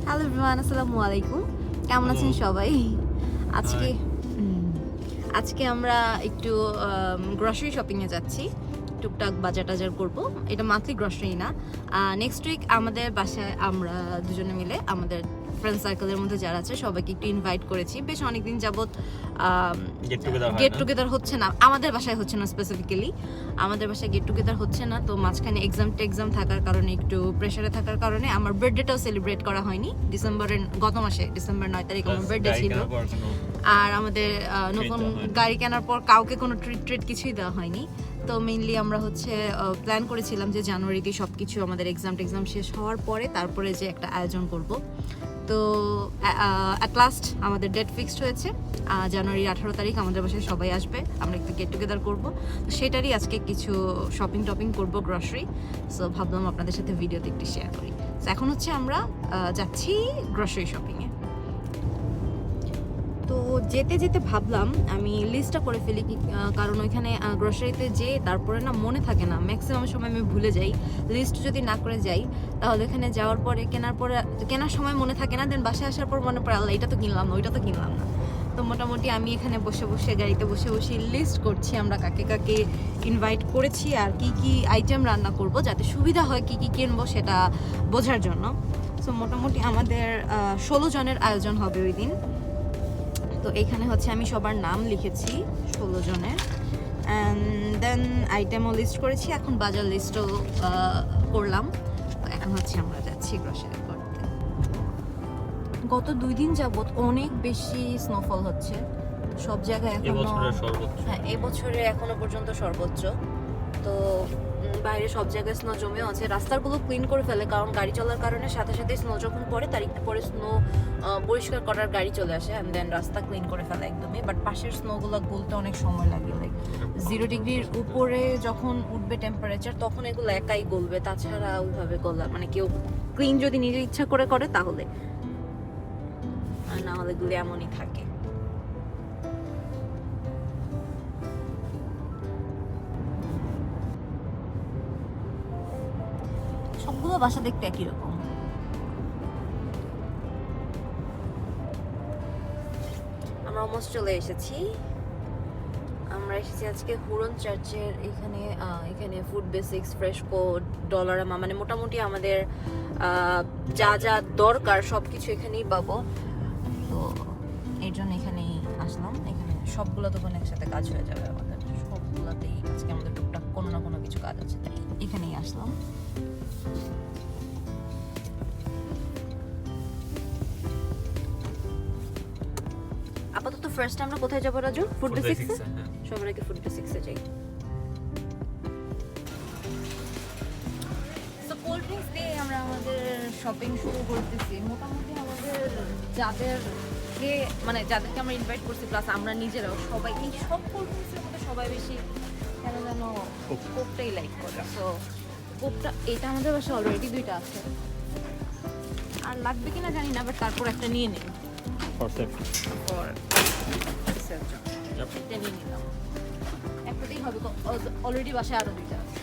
Hello everyone, আসসালামু আলাইকুম। কেমন আছেন সবাই? আজকে আজকে আমরা একটু গ্রসারি শপিংয়ে যাচ্ছি। টুকটাক বাজার টাজার করবো। এটা মান্থলি গ্রসারি না। নেক্সট উইক আমাদের বাসায় আমরা দুজনে মিলে আমাদের ফ্রেন্ড সার্কেলের মধ্যে যারা আছে সবাইকে একটু ইনভাইট করেছি। বেশ অনেকদিন যাবত গেট টুগেদার হচ্ছে না, আমাদের বাসায় হচ্ছে না, স্পেসিফিক্যালি আমাদের বাসায় গেট টুগেদার হচ্ছে না। তো মাঝখানে এক্সাম থাকার কারণে, একটু প্রেশারে থাকার কারণে আমার বার্থডেটাও সেলিব্রেট করা হয়নি। গত মাসে ডিসেম্বর 9 তারিখ আমার বার্থডে ছিল। আর আমাদের নতুন গাড়ি কেনার পর কাউকে কোনো ট্রিট কিছুই দেওয়া হয়নি। তো মেইনলি আমরা হচ্ছে প্ল্যান করেছিলাম যে জানুয়ারিতে সব কিছু আমাদের এক্সাম শেষ হওয়ার পরে তারপরে যে একটা আয়োজন করব। তো অ্যাট লাস্ট আমাদের ডেট ফিক্সড হয়েছে। জানুয়ারির 18 তারিখ আমাদের বাসায় সবাই আসবে, আমরা একটু গেট টুগেদার করবো। তো সেটারই আজকে কিছু শপিং করবো, গ্রসারি। সো ভাবলাম আপনাদের সাথে ভিডিওতে একটু শেয়ার করি। তো এখন হচ্ছে আমরা যাচ্ছি গ্রসারি শপিংয়ে। তো যেতে যেতে ভাবলাম আমি লিস্টটা করে ফেলি, কারণ ওইখানে গ্রসারিতে তারপরে না মনে থাকে না, ম্যাক্সিমাম সময় আমি ভুলে যাই। লিস্ট যদি না করে যাই তাহলে ওখানে যাওয়ার পরে কেনার সময় মনে থাকে না, দেন বাসায় আসার পর মনে পড়ে আল্লাহ এটা তো কিনলাম না, ওইটা তো কিনলাম না। তো মোটামুটি আমি এখানে গাড়িতে বসে লিস্ট করছি আমরা কাকে কাকে ইনভাইট করেছি আর কি আইটেম রান্না করব, যাতে সুবিধা হয় কি কিনবো সেটা বোঝার জন্য। সো মোটামুটি আমাদের 16 জনের আয়োজন হবে ওই দিন। তো এখানে হচ্ছে আমি সবার নাম লিখেছি 16 জনের, অ্যান্ড দেন আইটেমও লিস্ট করেছি। এখন বাজার লিস্টও করলাম। তো এখন হচ্ছে আমরা যাচ্ছি গ্রসারি করতে। গত 2 দিন যাবত অনেক বেশি স্নোফল হচ্ছে সব জায়গায়। এবছরে এখনো পর্যন্ত সর্বোচ্চ। তো বাইরে সব জায়গায় স্নো জমেও আছে। রাস্তাগুলো ক্লিন করে ফেলে, কারণ গাড়ি চলার কারণে সাথে স্নো যখন পড়ে তার একটু পরে স্নো পরিষ্কার করার গাড়ি চলে আসে, অ্যান্ড দেন রাস্তা ক্লিন করে ফেলে একদমই। বাট পাশের স্নোগুলো গলতে অনেক সময় লাগে। লাইক 0 ডিগ্রির উপরে যখন উঠবে টেম্পারেচার, তখন এগুলো একাই গলবে। তাছাড়া ওইভাবে গলা মানে কেউ ক্লিন যদি নিজের ইচ্ছা করে তাহলে, আর না হলে গুলো এমনই থাকে। সবগুলো বাসা দেখতে একই রকম। আমরা অলমোস্ট চলে এসেছি। আমরা এসেছি আজকে হুরন চার্চের এখানে ফুড বেসিক্স, ফ্রেশকো, ডলারামা, মানে মোটামুটি আমাদের যা যা দরকার সব কিছু এখানেই পাবো। তো এর জন্য এখানেই আসলাম। এখানে সবগুলো দোকান একসাথে কাজ হয়ে যাবে আমাদের। সবগুলোতেই আজকে আমাদের টুকটাক কোনো না কোনো কিছু কাজ আছে, তাই এখানেই আসলাম। আপাতত ফার্স্ট আমরা কোথায় যাবো রাজু? ফুড বেসিক্সে। সবার আগে ফুড বেসিক্সে যাই। তো কোল্ড ড্রিঙ্কস দিয়ে আমরা আমাদের শপিং শুরু করতেছি। মোটামুটি আমাদের যাদেরকে আমরা ইনভাইট করছি, প্লাস আমরা নিজেরাও সবাই এই সব কোল্ড ড্রিঙ্কসের মধ্যে সবাই বেশি কেন যেন কোকটাই লাইক করে। সো কোকটা এটা আমাদের বাসায় অলরেডি 2টা আছে, আর লাগবে কিনা জানি না, বাট তারপর একটা নিয়ে নিই। এটা নিয়ে নিলাম, একটাতেই হবে। অলরেডি বাসায় আরো 2টা আছে।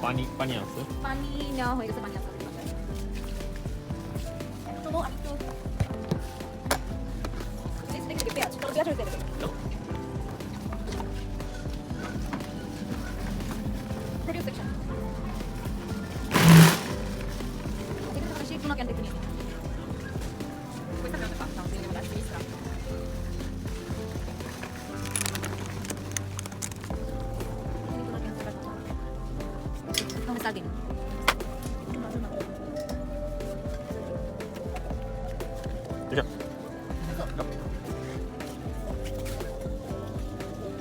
পানি আছে, পানি নেওয়া হয়ে গেছে, পানি আছে বাসায়। চলো একটু পেঁয়াজ হয়ে যাবে। প্রোডিউস সেকশন এখানে বেশি কোনো ক্যান দেখে নিই। Saging. Ya.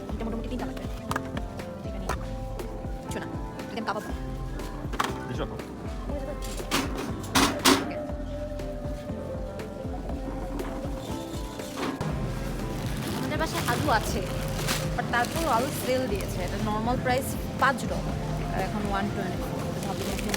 Kita motomoti 3 লাগবে। এটা নিয়ে কিছু না, এটা কাবাব। Bisa. আমাদের বাসায় আলু আছে, বাট তারপর আলু সেল দিয়েছে। এটা নর্মাল প্রাইস $5, আর এখন 124। ভাবলাম এখন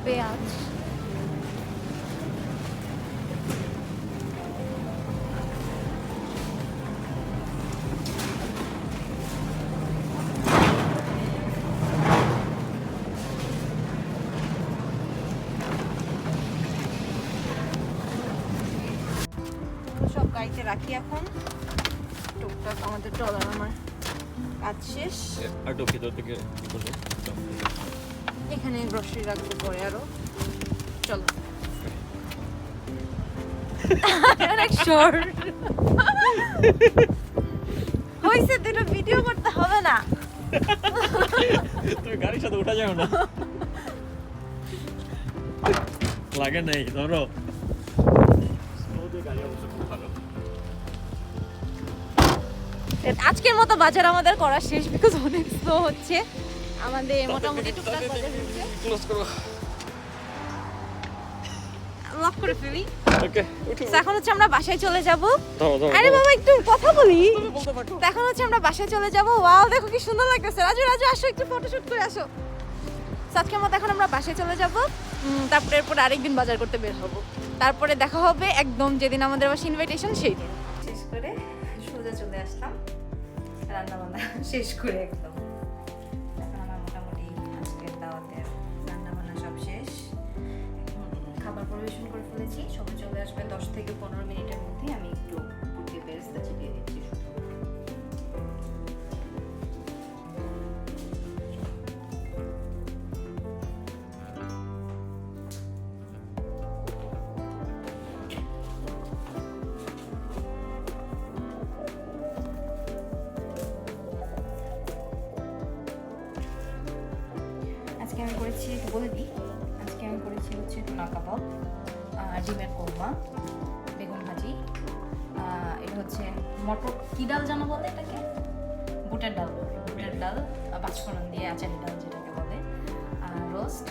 পেঁয়াজ, সব গাড়িতে রাখি এখন। টুকটাক আমাদের ডলার আমার কাজ শেষ। আর তো ভিতর থেকে কি করবো? এখানে গ্রসারি রাখবো পরে আরো। চলো অনেক শর্ট হয়েছে, দুটো ভিডিও করতে হবে না। তুমি গাড়ির সাথে উঠা যাও না, লাগে নেই ধরো। গাড়ি অবশ্য খুব ভালো। আজকের মতো বাজার আমাদের করা শেষ, বিকজ অনেক স্লো হচ্ছে আমাদের। মোটামুটি টুকটাক বাজার হচ্ছে। ক্লোজ করো। লক করে ফেলি। ওকে তো এখন হচ্ছে আমরা বাসায় চলে যাব। দাও দাও। আরে বাবা একটু কথা বলি। তো এখন হচ্ছে আমরা বাসায় চলে যাব। ওয়াও দেখো কি সুন্দর লাগতেছে। রাজু রাজু আসো একটু ফটোশুট করে আসো। তো আজকের মতো এখন আমরা বাসায় চলে যাব। তারপরে এরপর আরেকদিন বাজার করতে বের হব। তারপরে দেখা হবে একদম যেদিন আমাদের বাসায় ইনভাইটেশন সেই দিন। শেষ করে সোজা চলে আসলাম রান্না বান্না শেষ করে একদম। এখন আমার মোটামুটি আজকের দাওয়াতের রান্না বান্না সব শেষ। খাবার পরিবেশন করে ফেলেছি। সবাই চলে আসবে 10 থেকে 15 মিনিটের মধ্যে। আমি একটু পুরকে বেরেস্তা ছিটিয়ে দিচ্ছি শুধু। আজকে আমি করেছি, একটু বলে দিই, আজকে আমি করেছি হচ্ছে টুনা কাবাব, ডিমের কোরমা, বেগুন ভাজি, এটা হচ্ছে মটর কি ডাল জানো বলে এটাকে, বুটের ডাল, বুটের ডাল পাঁচফোড়ন দিয়ে আচারি ডাল যেটাকে বলে, আর রোস্ট,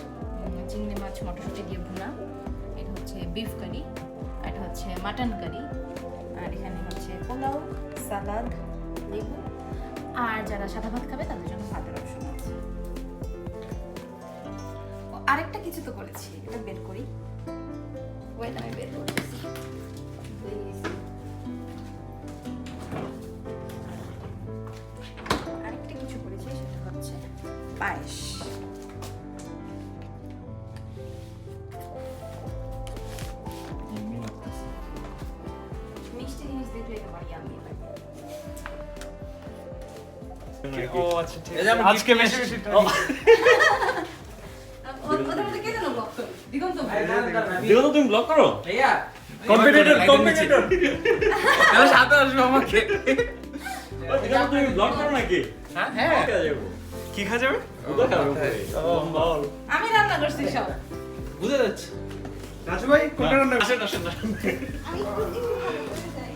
চিংড়ি মাছ মটরশুঁটি দিয়ে ভুনা, এটা হচ্ছে বিফ কারি, এটা হচ্ছে মাটন কারি, আর এখানে হচ্ছে পোলাও, সালাদ, লেবু, আর যারা সাদা ভাত খাবে তাদের জন্য ভাতের অপশন আছে। আরেকটা কিছু তো করেছি, এটা বের করি। ওয়েট আমি বের করতেছি। আরেকটা কিছু করেছি, সেটা হচ্ছে পায়েস। মিষ্টি জিনিস দেখলে এটা বাড়ি আমি লাগে। ও আচ্ছা ঠিক আছে। আজকে বেশি বেশি ওদের মধ্যে কে জানো ব্লক করে? দিগন্ত ভাই। দেখো তো তুমি ব্লক করো ভাইয়া কম্পিটিটর কম্পিটিটর তাহলে সাথে আসবে আমাকে। দেখো তুমি ব্লক করো নাকি? হ্যাঁ হ্যাঁ কি খা যাবে? ওটা খাবে বল। আমি রান্না করছি সব। বুঝে যাচ্ছে। রাজু ভাই কোনটা রান্না আসেন আসেন আসেন। আমি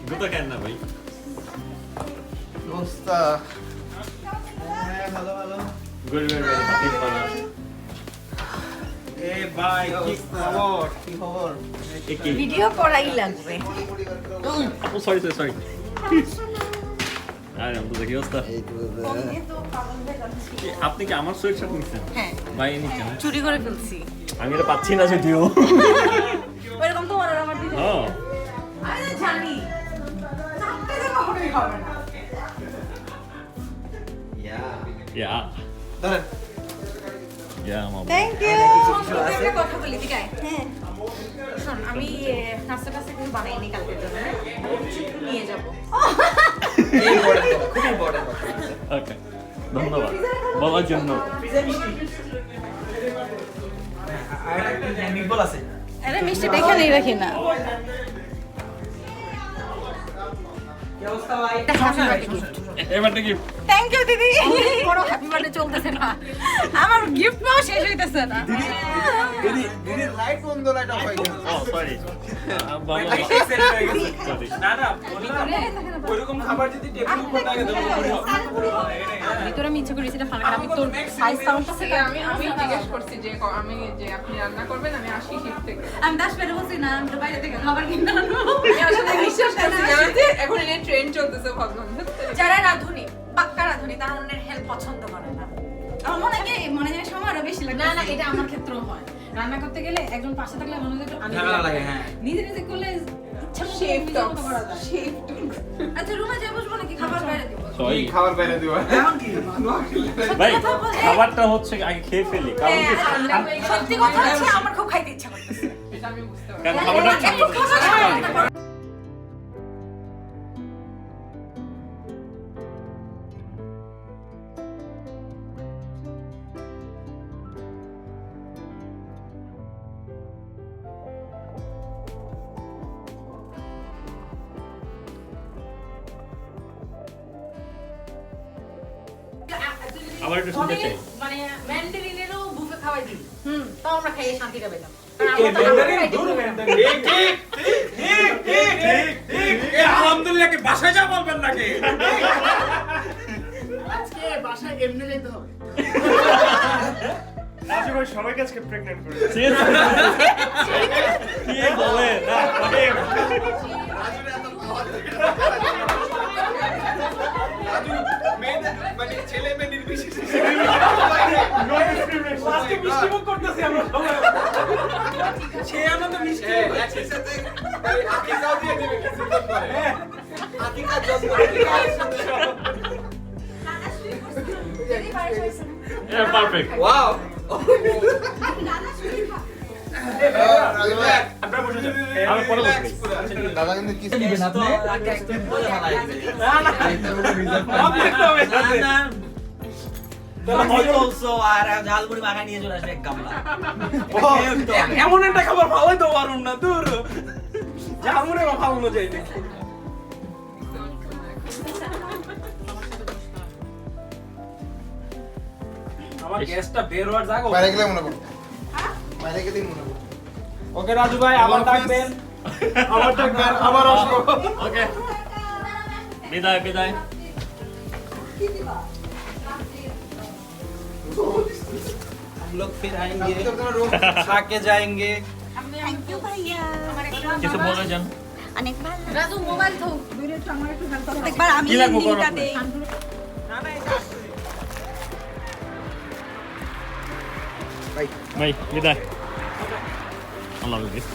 দুটো কেন না ভাই? দোস্তা হ্যাঁ ভালো ভালো গুড গুড গুড হাতি পানা। এ ভাই কি খবর কি খবর একি ভিডিও করাই লাগবে। ও সরি সরি সরি। আরে আমি তো দেখি অবস্থা। আপনি কি আমার সোয়েট শার্ট নিছেন? হ্যাঁ, ভাই নিছেন? চুরি করে ফেলছি। আমি এটা পাচ্ছি না যদিও। ওইরকম তোমার আর আমার দিদি। হ্যাঁ আমি তো জানি। চারটে যে কখনোই হবে না। ইয়া ধরেন ইয়া মামা। Thank you. আমরা কথা বলি ঠিক আছে? হ্যাঁ। শোন, আমি নাস্তা টাস্তা কিছু বানাইনি কালকের জন্য। নিয়ে যাব। এই বড় খুবই বড় কথা। ওকে ধন্যবাদ বলার জন্য। আর একটা মিটবল আছে আরে মিষ্টিটা এখানেই রাখি না। কি অবস্থা ভাই এবারটা কি? থ্যাংক ইউ দিদি। বড় হ্যাপি বার্থডে চলতেছে না। আমার গিফট পাওয়া শেষ হইতেছে না। দিদি দিদি লাইট বন্ধ লাইট অফ হয়ে গেছে ও সরি বাবা সরি না না বললাম ওইরকম খাবার যদি টেবিল উপর থাকে তাহলে ভিতরে আমি ইচ্ছে করি সেটা ফাঁকা আমি তোর সাইজ কাউন্ট থেকে আমি জিজ্ঞেস করছি যে আমি যে আপনি রান্না করবেন, আমি আসি শিফট থেকে। আমি 10 মিনিট বলছি না, আমি তো বাইরে থেকে খাবার কিনে আনবো। আমি আসলে বিশ্বাস করছি না যে এখন এই ট্রেন্ড চলতেছে ভাবলাম। যারা রাঁধুনি, পাক্কা রাঁধুনি, তারা অন্যের হেল্প পছন্দ করে না। আমার মনে হয় কি, মনে হয় সময় আরো বেশি লাগে। না না, এটা আমার ক্ষেত্রেও হয়। রান্না করতে গেলে একজন পাশে থাকলে মনে হয় একটু ঝামেলা লাগে, হ্যাঁ। নিজে নিজে করলে ইচ্ছা মতো শেফ নিজের মতো করা যায়। শেফ আচ্ছা রুমে যাই বসবো নাকি খাবার বাইরে দিব কি খাবার বাইরে দিবা এখন কি ভাই খাবারটা হচ্ছে আগে খেয়ে ফেলি কারণ কি সত্যি কথা হচ্ছে আমার খুব খাইতে ইচ্ছা করতেছে। এটা আমি বুঝতে পারি কারণ খাবারটা একটু খাবার আবার একটু শুনতে চাই মানে ম্যান্ডারিনেরও বুফে খাওয়াই দিই তাও আমরা খাইয়ে শান্তিটা পেলাম আলহামদুলিল্লাহ কি বাসায় যা বলবেন নাকি আজকে বাসায় এমনি যেতে হবে রাজু ভাই সবাইকে আজকে প্রেগনেন্ট করে কি বলে না মানে মানে ছেলে মেয়ে নির্বিশেষে লাস্টে মিষ্টি মুখ করতেছি আমরা সবাই সে আনন্দ মিষ্টি একই সাথে আকিকাও দিয়ে দিবে কিছুক্ষণ পরে আকিকা জজ পারফেক্ট ওয়াও আপনারা বসে যান আমি পরে বসবো দাদা কিন্তু কিছু দিবেন আপনি ঝালমুড়ি মাখায় নিয়ে চলে আসবে এক গামলা এমন একটা খাবার ভালোই তো পারুন না দূর যা মনে ভালো যায় দেখি আমার গ্যাসটা বের হওয়ার জায়গা বাইরে গেলে মনে করো বাইরে গেলেই মনে করো ওকে রাজু ভাই আবার ডাকবেন আবার আসবো ওকে বিদায় বিদায় हम लोग फिर आएंगे खा के जाएंगे থ্যাংক ইউ ভাইয়া কিছু বলে যান অনেক ভালো রাজু মোবাইল থাও প্রত্যেকবার আমি কি লাগবো করো লিংকটা আপনি? দেই ভাই বিদায় আল্লাহ হাফেজ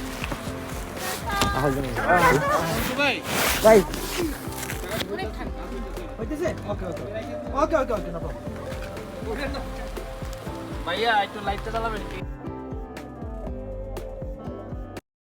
ভাইয়া একটু লাইটটা জ্বালাবেন